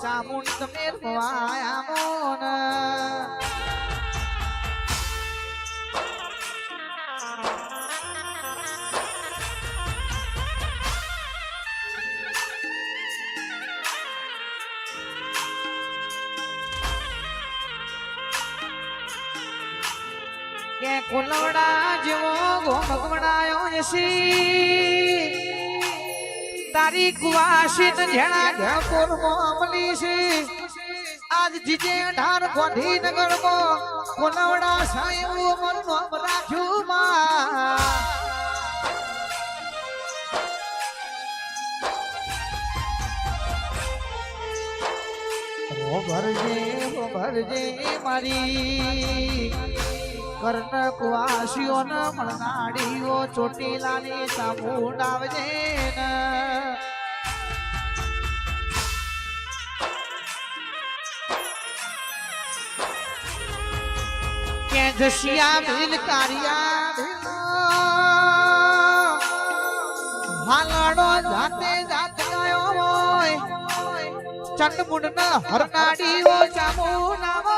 ચામુંડ તમે વાયા મોન કે કુલવડા જેવો ગોમક બનાયો જસી તારી કુવાસી જેણા જપુર મોમલી છે આજ જીજે ઢાર ગાંધીનગર માં કુલવડા સાહેબ મન નામ રાખ્યું માં ઓ ભરજે મારી કર્ણ કુવાસીઓ ન મળનાડીઓ ચોટીલાની ચામુંડ આવજે ને કે જસિયા ભીલ કારિયા હાલડો જાતે જાત ગયો હોય ચંડમુંડ ન હરનાડીઓ ચામુંડ આવ